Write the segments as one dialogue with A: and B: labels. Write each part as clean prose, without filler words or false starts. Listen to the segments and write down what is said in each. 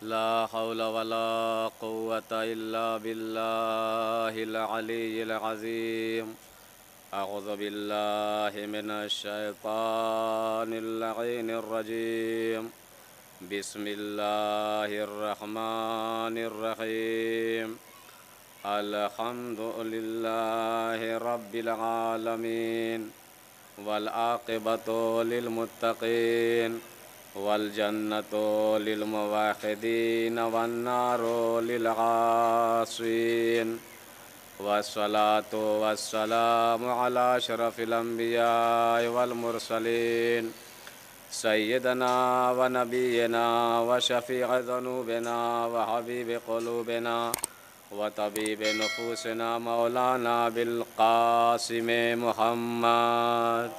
A: لا حول ولا قوة إلا بالله العلي العظيم. أعوذ بالله من الشيطان اللعين الرجيم. بسم الله الرحمن الرحيم. الحمد لله رب العالمين والعاقبة للمتقين والجنة للموحدين والنار للعاصين والصلاة والسلام على أشرف الأنبياء والمرسلين سيدنا ونبينا وشفيع ذنوبنا وحبيب قلوبنا وطبيب نفوسنا مولانا بالقاسم محمد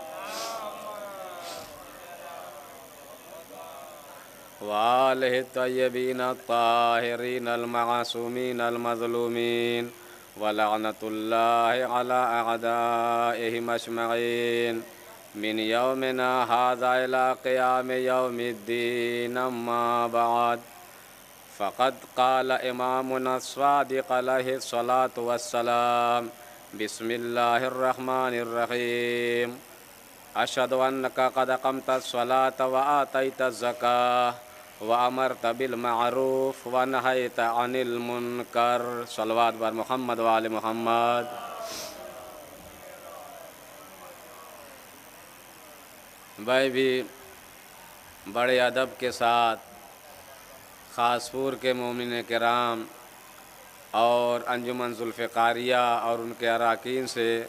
A: وآله الطيبين الطاهرين المعصومين المظلومين ولعنة الله على أعدائهم أجمعين من يومنا هذا إلى قيام يوم الدين. أما بعد، فقد قال إمامنا الصادق عليه الصلاة والسلام: بسم الله الرحمن الرحيم. أشهد أنك قد أقمت الصلاة وآتيت الزكاة وأمرت بالمعروف ونهيت عن المنكر. صلوات بر محمد وآل محمد. میں بھی بڑے ادب کے ساتھ خاص پور کے مومنین کرام اور انجمن ذوالفقاریہ اور ان کے اراکین سے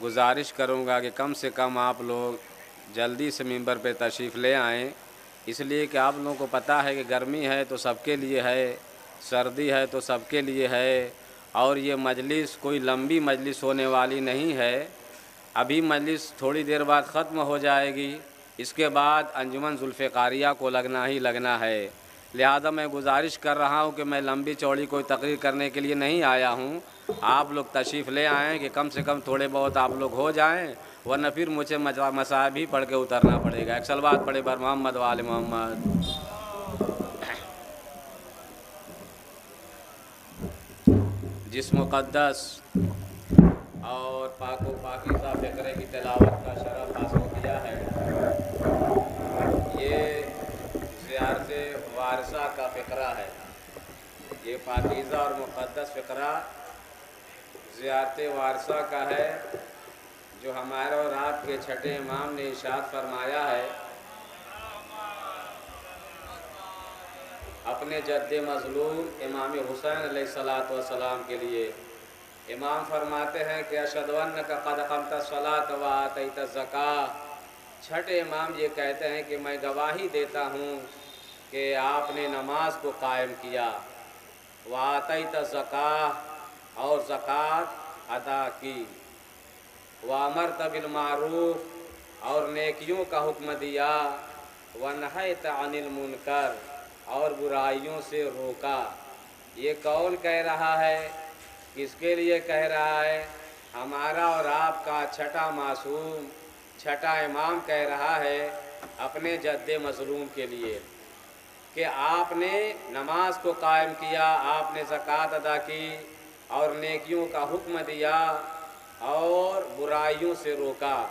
A: گزارش کروں گا کہ کم سے کم آپ لوگ جلدی سے ممبر پہ تشریف لے آئیں، اس لیے کہ آپ لوگوں کو پتہ ہے کہ گرمی ہے تو سب کے لیے ہے، سردی ہے تو سب کے لیے ہے، اور یہ مجلس کوئی لمبی مجلس ہونے والی نہیں ہے۔ ابھی مجلس تھوڑی دیر بعد ختم ہو جائے گی، اس کے بعد انجمن ذوالفقاریہ کو لگنا ہی لگنا ہے۔ لہذا میں گزارش کر رہا ہوں کہ میں لمبی چوڑی کوئی تقریر کرنے کے لیے نہیں آیا ہوں، آپ لوگ تشریف لے آئیں کہ کم سے کم تھوڑے بہت آپ لوگ ہو جائیں، ورنہ پھر مجھے مصائب ہی پڑھ کے اترنا پڑے گا۔ ایک صلوات پڑھے بر محمد وآل محمد۔ جس مقدس اور پاک و پاکیزہ فقرے کی تلاوت کا شرف حاصل کیا ہے، یہ زیارت وارثہ کا فقرہ ہے۔ یہ پاکیزہ اور مقدس فقرہ زیارت وارثہ کا ہے، جو ہمارے اور آپ کے چھٹے امام نے ارشاد فرمایا ہے اپنے جد مظلوم امام حسین علیہ الصلوۃ والسلام کے لیے۔ امام فرماتے ہیں کہ اشہد انک قد اقمت الصلاۃ وآتیت الزکاۃ۔ چھٹے امام یہ کہتے ہیں کہ میں گواہی دیتا ہوں کہ آپ نے نماز کو قائم کیا، وآتیت الزکاۃ اور زکوٰۃ ادا کی، وامرت بالمعروف اور نیکیوں کا حکم دیا، ونہیت عن المنکر اور برائیوں سے روکا۔ یہ کون کہہ رہا ہے؟ کس کے لیے کہہ رہا ہے؟ ہمارا اور آپ کا چھٹا معصوم، چھٹا امام کہہ رہا ہے اپنے جد مظلوم کے لیے کہ آپ نے نماز کو قائم کیا، آپ نے زکوٰۃ ادا کی اور نیکیوں کا حکم دیا اور برائیوں سے روکا۔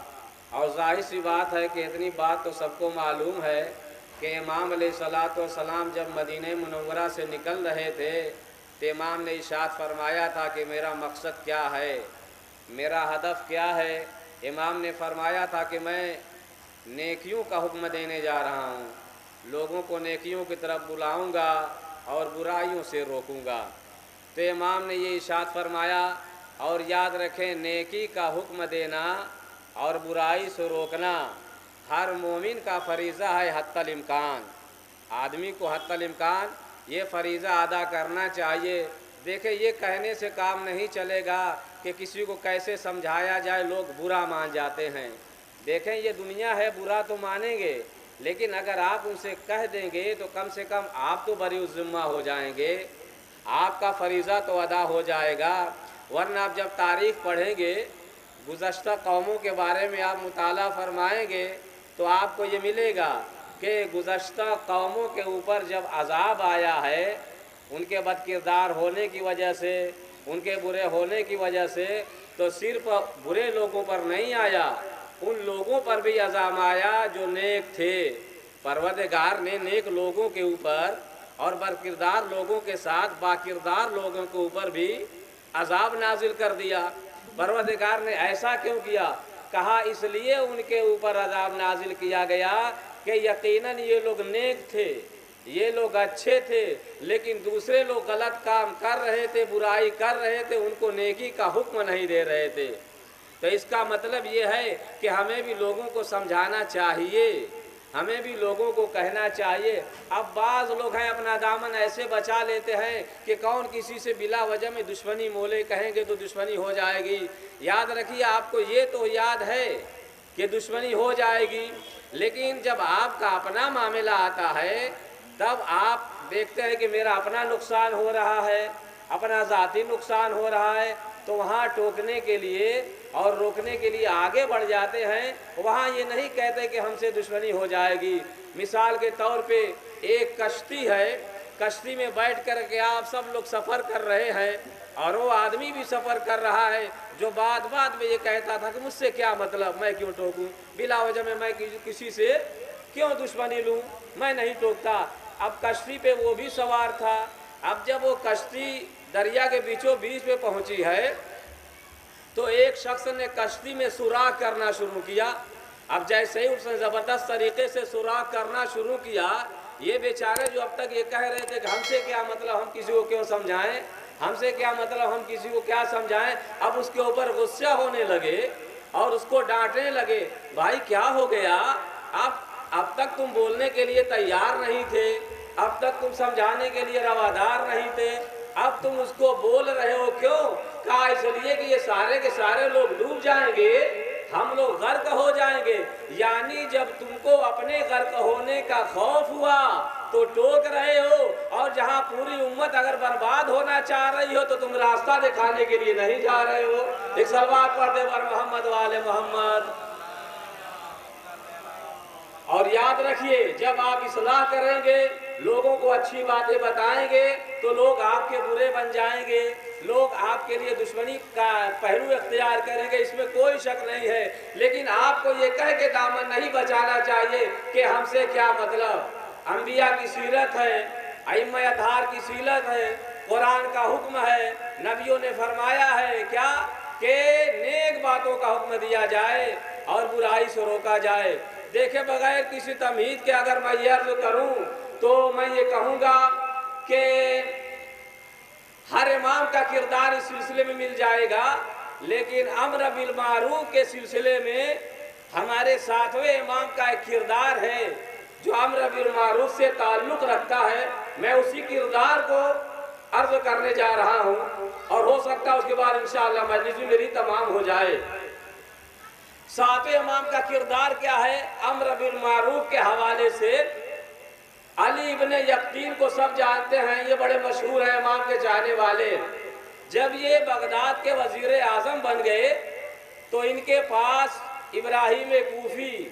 A: اور ظاہر سی بات ہے کہ اتنی بات تو سب کو معلوم ہے کہ امام علیہ الصلوۃ والسلام جب مدینہ منورہ سے نکل رہے تھے تو امام نے ارشاد فرمایا تھا کہ میرا مقصد کیا ہے، میرا ہدف کیا ہے۔ امام نے فرمایا تھا کہ میں نیکیوں کا حکم دینے جا رہا ہوں، لوگوں کو نیکیوں کی طرف بلاؤں گا اور برائیوں سے روکوں گا۔ تو امام نے یہ ارشاد فرمایا، اور یاد رکھیں نیکی کا حکم دینا اور برائی سے روکنا ہر مومن کا فریضہ ہے حتی الامکان۔ آدمی کو حتی الامکان یہ فریضہ ادا کرنا چاہیے۔ دیکھیں یہ کہنے سے کام نہیں چلے گا کہ کسی کو کیسے سمجھایا جائے، لوگ برا مان جاتے ہیں۔ دیکھیں یہ دنیا ہے، برا تو مانیں گے، لیکن اگر آپ ان سے کہہ دیں گے تو کم سے کم آپ تو بری الذمہ ہو جائیں گے، آپ کا فریضہ تو ادا ہو جائے گا۔ ورنہ آپ جب تاریخ پڑھیں گے، گزشتہ قوموں کے بارے میں آپ مطالعہ فرمائیں گے تو آپ کو یہ ملے گا کہ گزشتہ قوموں کے اوپر جب عذاب آیا ہے ان کے بد کردار ہونے کی وجہ سے، ان کے برے ہونے کی وجہ سے، تو صرف برے لوگوں پر نہیں آیا، ان لوگوں پر بھی عذاب آیا جو نیک تھے۔ پروردگار نے نیک لوگوں کے اوپر اور برکردار لوگوں کے ساتھ باکردار لوگوں کے اوپر بھی عذاب نازل کر دیا۔ پروردگار نے ایسا کیوں کیا؟ کہا اس لیے ان کے اوپر عذاب نازل کیا گیا کہ یقیناً یہ لوگ نیک تھے، یہ لوگ اچھے تھے، لیکن دوسرے لوگ غلط کام کر رہے تھے، برائی کر رہے تھے، ان کو نیکی کا حکم نہیں دے رہے تھے۔ تو اس کا مطلب یہ ہے کہ ہمیں بھی لوگوں کو سمجھانا چاہیے، ہمیں بھی لوگوں کو کہنا چاہیے۔ اب بعض لوگ ہیں اپنا دامن ایسے بچا لیتے ہیں کہ کون کسی سے بلا وجہ میں دشمنی مولے کہیں گے تو دشمنی ہو جائے گی۔ یاد رکھیے، آپ کو یہ تو یاد ہے کہ دشمنی ہو جائے گی، لیکن جب آپ کا اپنا معاملہ آتا ہے تب آپ دیکھتے ہیں کہ میرا اپنا نقصان ہو رہا ہے، اپنا ذاتی نقصان ہو رہا ہے، تو وہاں ٹوکنے کے لیے اور روکنے کے لیے آگے بڑھ جاتے ہیں۔ وہاں یہ نہیں کہتے کہ ہم سے دشمنی ہو جائے گی۔ مثال کے طور پہ ایک کشتی ہے، کشتی میں بیٹھ کر کے آپ سب لوگ سفر کر رہے ہیں، اور وہ آدمی بھی سفر کر رہا ہے جو بعد میں یہ کہتا تھا کہ مجھ سے کیا مطلب، میں کیوں ٹوکوں، بلا وجہ میں کسی سے کیوں دشمنی لوں، میں نہیں ٹوکتا۔ اب کشتی پہ وہ بھی سوار تھا۔ اب جب وہ کشتی دریا کے بیچوں بیچ میں پہنچی ہے تو ایک شخص نے کشتی میں سوراخ کرنا شروع کیا۔ اب جیسے ہی اس نے زبردست طریقے سے سوراخ کرنا شروع کیا، یہ بیچارے جو اب تک یہ کہہ رہے تھے کہ ہم سے کیا مطلب، ہم کسی کو کیوں سمجھائیں، ہم سے کیا مطلب، ہم کسی کو کیا سمجھائیں، اب اس کے اوپر غصہ ہونے لگے اور اس کو ڈانٹنے لگے۔ بھائی کیا ہو گیا، اب تک تم بولنے کے لیے تیار نہیں تھے، اب تک تم سمجھانے کے لیے روادار نہیں تھے، اب تم اس کو بول رہے ہو کیوں؟ کہا اس لیے کہ یہ سارے کے سارے لوگ ڈوب جائیں گے، ہم لوگ غرق ہو جائیں گے۔ یعنی جب تم کو اپنے غرق ہونے کا خوف ہوا تو ٹوک رہے ہو، اور جہاں پوری امت اگر برباد ہونا چاہ رہی ہو تو تم راستہ دکھانے کے لیے نہیں جا رہے ہو۔ ایک صلوات پڑھ دے بر محمد والے محمد۔ اور یاد رکھیے، جب آپ اصلاح کریں گے، لوگوں کو اچھی باتیں بتائیں گے تو لوگ آپ کے برے بن جائیں گے، لوگ آپ کے لیے دشمنی کا پہلو اختیار کریں گے، اس میں کوئی شک نہیں ہے۔ لیکن آپ کو یہ کہہ کے دامن نہیں بچانا چاہیے کہ ہم سے کیا مطلب۔ انبیاء کی سیرت ہے، ائمہ اطہار کی سیرت ہے، قرآن کا حکم ہے، نبیوں نے فرمایا ہے کیا کہ نیک باتوں کا حکم دیا جائے اور برائی سے روکا جائے۔ دیکھے بغیر کسی تمہید کے اگر میں یہ عرض کروں تو میں یہ کہوں گا کہ ہر امام کا کردار اس سلسلے میں مل جائے گا، لیکن امر بالمعروف کے سلسلے میں ہمارے ساتویں امام کا ایک کردار ہے جو امر بالمعروف سے تعلق رکھتا ہے۔ میں اسی کردار کو عرض کرنے جا رہا ہوں، اور ہو سکتا ہے اس کے بعد انشاءاللہ مجلس میری تمام ہو جائے۔ ساتویں امام کا کردار کیا ہے؟ امر بالمعروف کے حوالے سے علی ابن یقطین کو سب جانتے ہیں، یہ بڑے مشہور ہیں امام کے چاہنے والے۔ جب یہ بغداد کے وزیر اعظم بن گئے تو ان کے پاس ابراہیم کوفی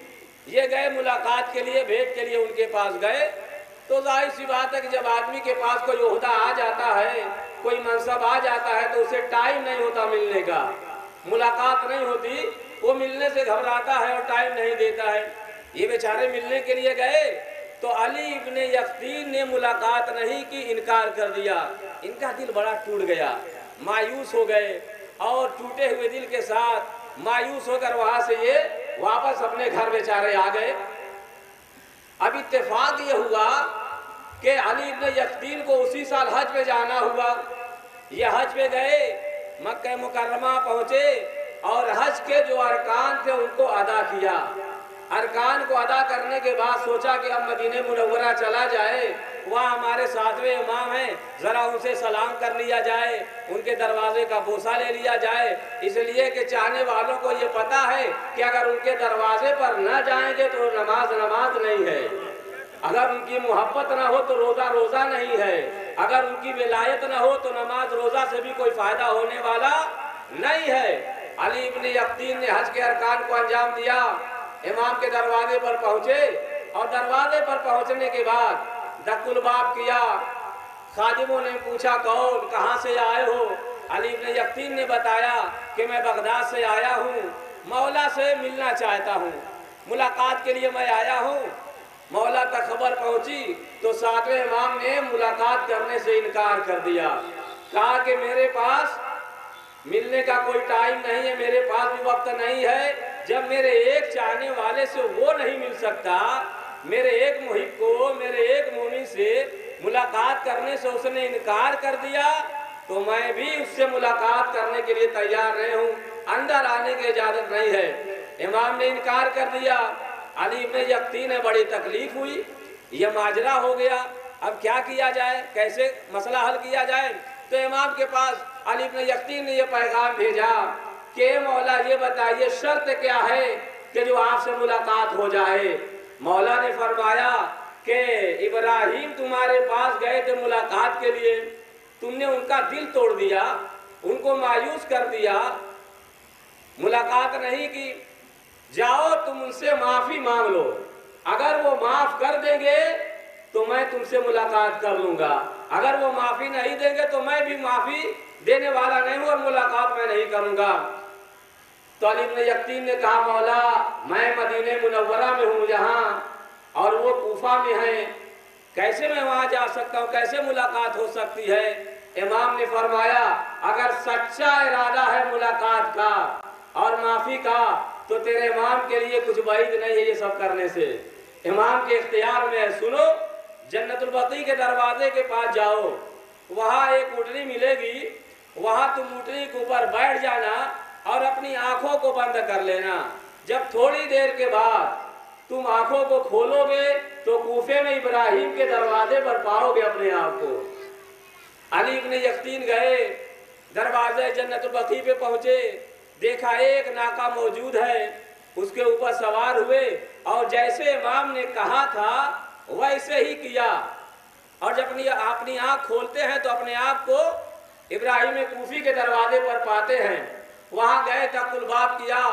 A: یہ گئے ملاقات کے لیے، بھیٹ کے لیے ان کے پاس گئے۔ تو ظاہر سی بات ہے کہ جب آدمی کے پاس کوئی عہدہ آ جاتا ہے، کوئی منصب آ جاتا ہے تو اسے ٹائم نہیں ہوتا ملنے کا، ملاقات نہیں ہوتی، وہ ملنے سے گھبراتا ہے اور ٹائم نہیں دیتا ہے۔ یہ بیچارے ملنے کے لیے گئے تو علی ابن یقطین نے ملاقات نہیں کی، انکار کر دیا۔ ان کا دل بڑا ٹوٹ گیا، مایوس ہو گئے، اور ٹوٹے ہوئے دل کے ساتھ مایوس ہو کر وہاں سے یہ واپس اپنے گھر بیچارے آ گئے۔ اب اتفاق یہ ہوا کہ علی ابن یقطین کو اسی سال حج پہ جانا ہوا۔ یہ حج پہ گئے، مکہ مکرمہ پہنچے، اور حج کے جو ارکان تھے ان کو ادا کیا۔ ارکان کو ادا کرنے کے بعد سوچا کہ اب مدینہ منورہ چلا جائے، وہاں ہمارے ساتویں امام ہیں، ذرا ان سے سلام کر لیا جائے، ان کے دروازے کا بوسہ لے لیا جائے، اس لیے کہ چاہنے والوں کو یہ پتا ہے کہ اگر ان کے دروازے پر نہ جائیں گے تو نماز نہیں ہے، اگر ان کی محبت نہ ہو تو روزہ روزہ نہیں ہے، اگر ان کی ولایت نہ ہو تو نماز روزہ سے بھی کوئی فائدہ ہونے والا نہیں ہے۔ علی ابن یقطین نے حج کے ارکان کو انجام دیا، امام کے دروازے پر پہنچے اور دروازے پر پہنچنے کے بعد دقل باب کیا. خادموں نے پوچھا کون، کہاں سے آئے ہو؟ علی ابن یقطین نے بتایا کہ میں بغداد سے آیا ہوں، مولا سے ملنا چاہتا ہوں، ملاقات کے لیے میں آیا ہوں. مولا تک خبر پہنچی تو ساتویں امام نے ملاقات کرنے سے انکار کر دیا. کہا کہ میرے پاس ملنے کا کوئی ٹائم نہیں ہے، میرے پاس بھی وقت نہیں ہے. جب میرے ایک چاہنے والے سے وہ نہیں مل سکتا، میرے ایک محب کو، میرے ایک مومن سے ملاقات کرنے سے اس نے انکار کر دیا، تو میں بھی اس سے ملاقات کرنے کے لیے تیار نہیں ہوں، اندر آنے کی اجازت نہیں ہے. امام نے انکار کر دیا. علی ابن یقطین نے بڑی تکلیف ہوئی، یہ ماجرا ہو گیا، اب کیا کیا جائے، کیسے مسئلہ حل کیا جائے؟ تو امام کے پاس علی ابن یقطین نے یہ پیغام بھیجا کہ مولا یہ بتائیے شرط کیا ہے کہ جو آپ سے ملاقات ہو جائے. مولا نے فرمایا کہ ابراہیم تمہارے پاس گئے تھے ملاقات کے لیے، تم نے ان کا دل توڑ دیا، ان کو مایوس کر دیا، ملاقات نہیں کی. جاؤ تم ان سے معافی مانگ لو، اگر وہ معاف کر دیں گے تو میں تم سے ملاقات کر لوں گا، اگر وہ معافی نہیں دیں گے تو میں بھی معافی دینے والا نہیں ہوں اور ملاقات میں نہیں کروں گا. تو علی ابن یقطین نے کہا مولا میں مدینہ منورہ میں ہوں یہاں، اور وہ کوفہ میں ہیں، کیسے میں وہاں جا سکتا ہوں، کیسے ملاقات ہو سکتی ہے؟ امام نے فرمایا اگر سچا ارادہ ہے ملاقات کا اور معافی کا تو تیرے امام کے لیے کچھ بعید نہیں ہے یہ سب کرنے سے. امام کے اختیار میں ہے. سنو، جنت البقیع کے دروازے کے پاس جاؤ، وہاں ایک اونٹنی ملے گی، وہاں تم اونٹنی کے اوپر بیٹھ جانا اور اپنی آنکھوں کو بند کر لینا. جب تھوڑی دیر کے بعد تم آنکھوں کو کھولو گے تو کوفے میں ابراہیم کے دروازے پر پاؤ گے اپنے آپ کو. علی ابن یقطین گئے، دروازے جنت البقیع پہ پہنچے، دیکھا ایک ناکہ موجود ہے، اس کے اوپر سوار ہوئے اور جیسے امام نے کہا تھا ویسے ہی کیا. اور جب اپنی آنکھ کھولتے ہیں تو اپنے آپ کو ابراہیم کوفی کے دروازے پر پاتے ہیں. وہاں گئے تک الباب کیا.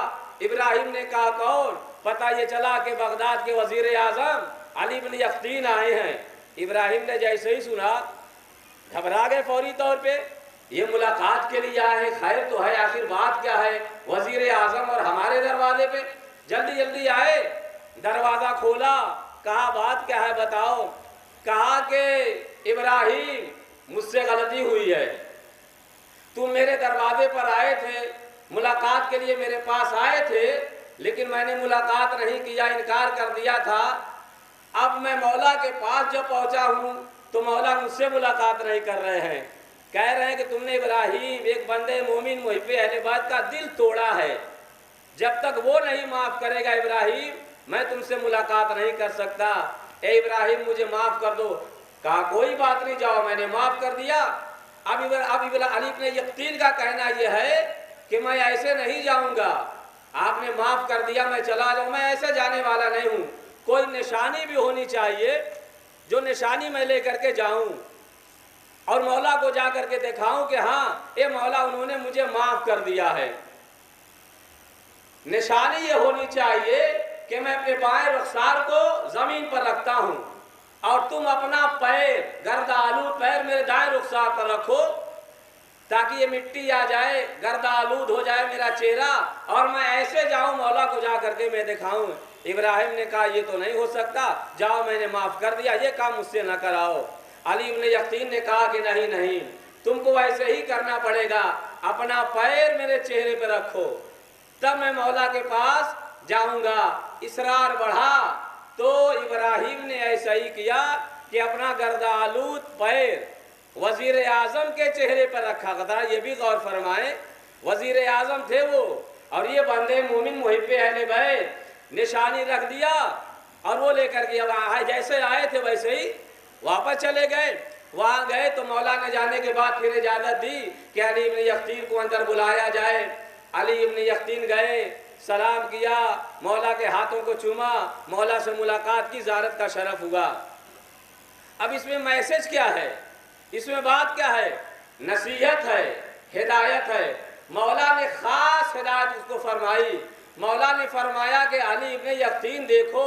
A: ابراہیم نے کہا کون؟ پتہ یہ چلا کہ بغداد کے وزیر اعظم علی بن یقطین آئے ہیں. ابراہیم نے جیسے ہی سنا گھبرا گئے فوری طور پہ، یہ ملاقات کے لیے آئے ہیں، خیر تو ہے، آخر بات کیا ہے؟ وزیر اعظم اور ہمارے دروازے پہ، جلدی جلدی آئے، دروازہ کھولا، کہا بات کیا ہے بتاؤ. کہا کہ ابراہیم مجھ سے غلطی ہوئی ہے، تم میرے دروازے پر آئے تھے، ملاقات کے لیے میرے پاس آئے تھے، لیکن میں نے ملاقات نہیں کیا، انکار کر دیا تھا. اب میں مولا کے پاس جب پہنچا ہوں تو مولا مجھ سے ملاقات نہیں کر رہے ہیں، کہہ رہے ہیں کہ تم نے ابراہیم ایک بندے مومن محب اہل بیت کا دل توڑا ہے، جب تک وہ نہیں معاف کرے گا ابراہیم میں تم سے ملاقات نہیں کر سکتا. اے ابراہیم مجھے معاف کر دو. کہا کوئی بات نہیں، جاؤ، میں نے معاف کر دیا. اب علی ابن یقطین کا کہنا یہ ہے کہ میں ایسے نہیں جاؤں گا، آپ نے معاف کر دیا میں چلا جاؤں، میں ایسے جانے والا نہیں ہوں. کوئی نشانی بھی ہونی چاہیے جو نشانی میں لے کر کے جاؤں اور مولا کو جا کر کے دکھاؤں کہ ہاں اے مولا انہوں نے مجھے معاف کر دیا ہے. نشانی یہ ہونی چاہیے کہ میں اپنے بائیں رخسار کو زمین پر رکھتا ہوں اور تم اپنا پیر، گرد آلود پیر میرے دائیں رخسار پر رکھو تاکہ یہ مٹی آ جائے، گرد آلود ہو جائے میرا چہرہ اور میں ایسے جاؤں مولا کو جا کر کے میں دکھاؤں. ابراہیم نے کہا یہ تو نہیں ہو سکتا، جاؤ میں نے معاف کر دیا، یہ کام مجھ سے نہ کراؤ. علی ابن یقطین نے کہا کہ نہیں، تم کو ایسے ہی کرنا پڑے گا، اپنا پیر میرے چہرے پہ رکھو تب میں مولا کے پاس جاؤں گا. اصرار بڑھا تو ابراہیم نے ایسا ہی کیا کہ اپنا گرد آلود پیر وزیر اعظم کے چہرے پر رکھا. ذرا یہ بھی غور فرمائیں، وزیر اعظم تھے وہ اور یہ بندے مومن محب اہل بیت، نشانی رکھ دیا اور وہ لے کر کے جیسے آئے تھے ویسے ہی واپس چلے گئے. وہاں گئے تو مولا نے جانے کے بعد پھر اجازت دی کہ علی ابن یقطین کو اندر بلایا جائے. علی ابن یقطین گئے، سلام کیا، مولا کے ہاتھوں کو چوما، مولا سے ملاقات کی، زیارت کا شرف ہوا. اب اس میں میسج کیا ہے، اس میں بات کیا ہے؟ نصیحت ہے، ہدایت ہے. مولا نے خاص ہدایت اس کو فرمائی. مولا نے فرمایا کہ علی ابن یقطین دیکھو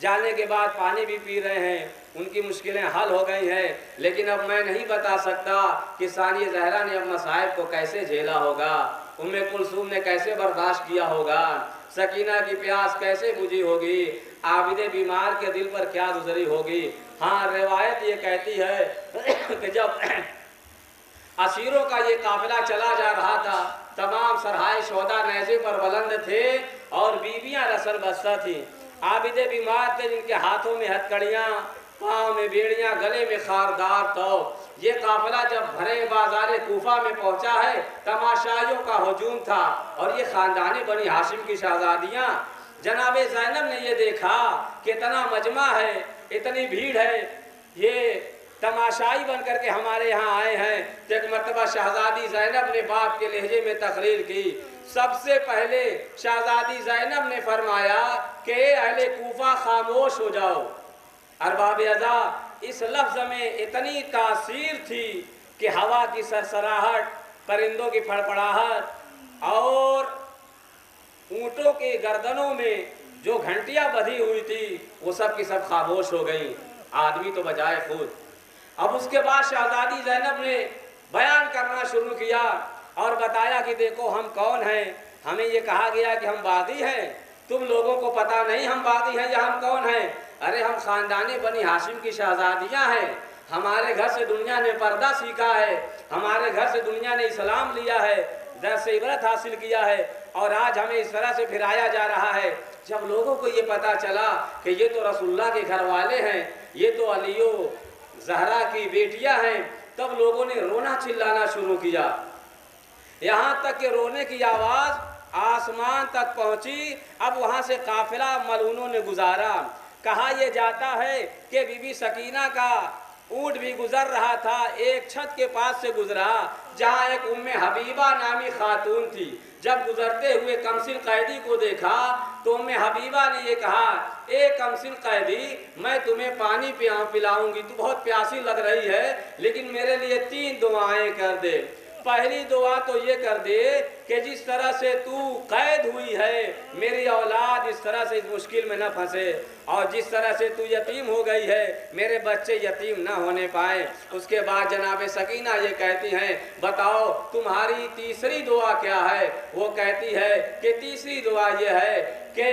A: جانے کے بعد پانی بھی پی رہے ہیں، ان کی مشکلیں حل ہو گئی ہیں، لیکن اب میں نہیں بتا سکتا کہ ثانیہ زہرا نے اب مصائب کو کیسے جھیلا ہوگا، ام کلثوم نے کیسے برداشت کیا ہوگا، سکینہ کی پیاس کیسے بجھی ہوگی، عابد بیمار کے دل پر کیا گزری ہوگی۔ ہاں روایت یہ کہتی ہے کہ جب اسیروں کا یہ قافلہ چلا جا رہا تھا، تمام سرحائے شہداء نیزے پر بلند تھے اور بیویاں رسل بستہ تھیں، عابد بیمار تھے جن کے ہاتھوں میں ہتکڑیاں، پاؤں میں بیڑیاں، گلے میں خاردار تو یہ قافلہ جب بھرے بازار کوفہ میں پہنچا ہے، تماشائیوں کا ہجوم تھا، اور یہ خاندان بنی ہاشم کی شہزادیاں، جناب زینب نے یہ دیکھا کہ اتنا مجمع ہے، اتنی بھیڑ ہے، یہ تماشائی بن کر کے ہمارے یہاں آئے ہیں، تو ایک مرتبہ شہزادی زینب نے باپ کے لہجے میں تقریر کی۔ سب سے پہلے شہزادی زینب نے فرمایا کہ اے اہل کوفہ خاموش ہو جاؤ۔ ارباب ازا اس لفظ میں اتنی تاثیر تھی کہ ہوا کی سرسراہٹ، پرندوں کی پھڑپڑاہٹ اور اونٹوں کے گردنوں میں جو گھنٹیاں بدھی ہوئی تھی وہ سب کی سب خاموش ہو گئیں، آدمی تو بجائے خود۔ اب اس کے بعد شہزادی زینب نے بیان کرنا شروع کیا اور بتایا کہ دیکھو ہم کون ہیں، ہمیں یہ کہا گیا کہ ہم باغی ہیں، تم لوگوں کو پتہ نہیں ہم باغی ہیں یا ہم کون ہیں، ارے ہم خاندان بنی ہاشم کی شہزادیاں ہیں، ہمارے گھر سے دنیا نے پردہ سیکھا ہے، ہمارے گھر سے دنیا نے اسلام لیا ہے، درس عبرت حاصل کیا ہے، اور آج ہمیں اس طرح سے پھرایا جا رہا ہے۔ جب لوگوں کو یہ پتہ چلا کہ یہ تو رسول اللہ کے گھر والے ہیں، یہ تو علی و زہرا کی بیٹیاں ہیں، تب لوگوں نے رونا چلانا شروع کیا، یہاں تک کہ رونے کی آواز آسمان تک پہنچی۔ اب وہاں سے قافلہ ملعونوں نے گزارا، کہا یہ جاتا ہے کہ بی بی سکینہ کا اونٹ بھی گزر رہا تھا، ایک چھت کے پاس سے گزرا جہاں ایک ام حبیبہ نامی خاتون تھی، جب گزرتے ہوئے کمسن قیدی کو دیکھا تو ام حبیبہ نے یہ کہا اے کمسن قیدی میں تمہیں پانی پلاؤں گی، تو بہت پیاسی لگ رہی ہے، لیکن میرے لیے 3 دعائیں کر دے۔ پہلی دعا تو یہ کر دے کہ جس طرح سے تو قید ہوئی ہے میری اولاد اس طرح سے اس مشکل میں نہ پھنسے، اور جس طرح سے تو یتیم ہو گئی ہے میرے بچے یتیم نہ ہونے پائیں۔ اس کے بعد جناب سکینہ یہ کہتی ہیں بتاؤ تمہاری تیسری دعا کیا ہے؟ وہ کہتی ہے کہ تیسری دعا یہ ہے کہ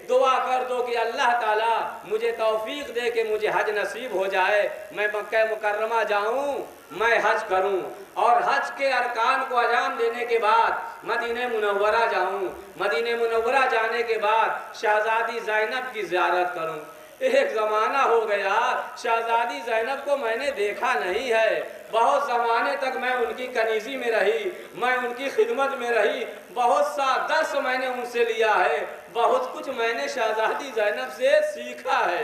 A: دعا کر دو کہ اللہ تعالیٰ مجھے توفیق دے کہ مجھے حج نصیب ہو جائے، میں مکہ مکرمہ جاؤں، میں حج کروں، اور حج کے ارکان کو انجام دینے کے بعد مدینہ منورہ جاؤں، مدینہ منورہ جانے کے بعد شہزادی زینب کی زیارت کروں۔ ایک زمانہ ہو گیا شہزادی زینب کو میں نے دیکھا نہیں ہے، بہت زمانے تک میں ان کی کنیزی میں رہی، میں ان کی خدمت میں رہی، بہت سا درس میں نے ان سے لیا ہے، بہت کچھ میں نے شہزادی زینب سے سیکھا ہے،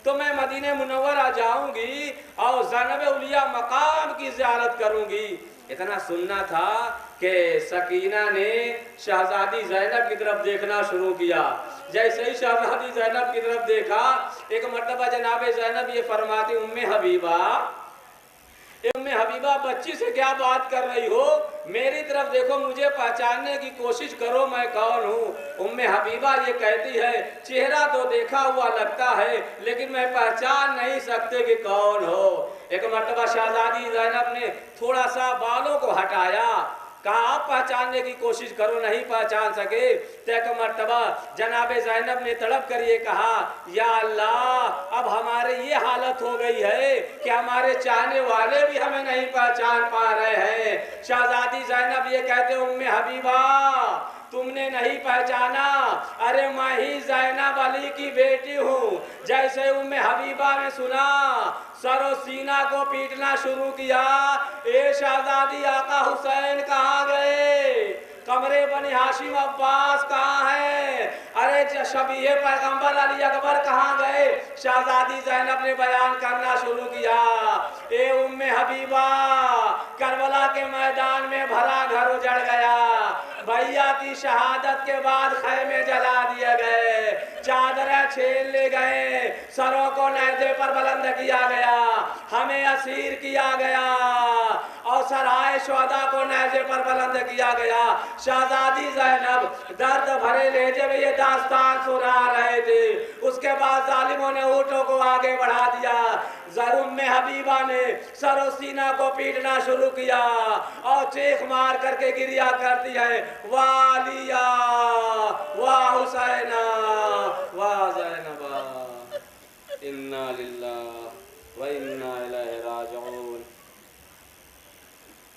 A: تو میں مدینہ منورہ جاؤں گی اور زینب اولیاء مقام کی زیارت کروں گی۔ اتنا سننا تھا کہ سکینہ نے شہزادی زینب کی طرف دیکھنا شروع کیا، جیسے ہی شہزادی زینب کی طرف دیکھا ایک مرتبہ جناب زینب یہ فرماتی ام حبیبہ بچی سے کیا بات کر رہی ہو، میری طرف دیکھو، مجھے پہچاننے کی کوشش کرو میں کون ہوں۔ ام حبیبہ یہ کہتی ہے چہرہ تو دیکھا ہوا لگتا ہے لیکن میں پہچان نہیں سکتے کہ کون ہو۔ ایک مرتبہ شہزادی زینب نے تھوڑا سا بالوں کو ہٹایا، کہا آپ پہچاننے کی کوشش کرو، نہیں پہچان سکے، تو ایک مرتبہ جناب زینب نے تڑپ کر یہ کہا یا اللہ اب ہمارے یہ حالت ہو گئی ہے کہ ہمارے چاہنے والے بھی ہمیں نہیں پہچان پا رہے ہیں۔ شہزادی زینب یہ کہتے ام حبیبہ تم نے نہیں پہچانا، ارے میں ہی زینب علی کی بیٹی ہوں۔ جیسے ام حبیبہ نے سنا سر و سینہ کو پیٹنا شروع کیا، اے شہزادی آقا حسین کہاں گئے؟ قمر بنی ہاشم عباس کہاں ہے؟ ارے شبیہ پیغمبر علی اکبر کہاں گئے؟ شہزادی زینب نے بیان کرنا شروع کیا، اے ام حبیبہ کربلا کے میدان میں بھرا گھر اجڑ گیا، بھیا کی شہادت کے بعد خیمے جلا دیے گئے، چادریں چھین لے گئے، سروں کو نیزے پر بلند کیا گیا، ہمیں اسیر کیا گیا اور سرائے شہداء کو نیزے پر بلند کیا گیا۔ شہزادی زینب درد بھرے لہجے میں یہ داستان سنا رہے تھے۔ اس کے بعد ظالموں نے اونٹوں کو آگے بڑھا دیا، ام حبیبہ نے سر و سینہ کو پیٹنا شروع کیا اور چیخ مار کر کے گریا کرتی ہے، واہ علیہ واہ حسینہ واہ زینبہ، انا للہ و انا الیہ راجعون۔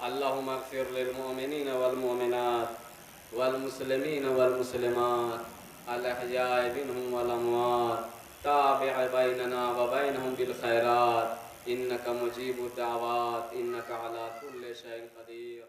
A: اللہم اغفر للمؤمنین والمؤمنات والمسلمین والمسلمات الاحیاء منہم والاموات، تابع بیننا وبینہم بالخیرات، انک مجیب الدعوات، انک علی کل شیء قدیر۔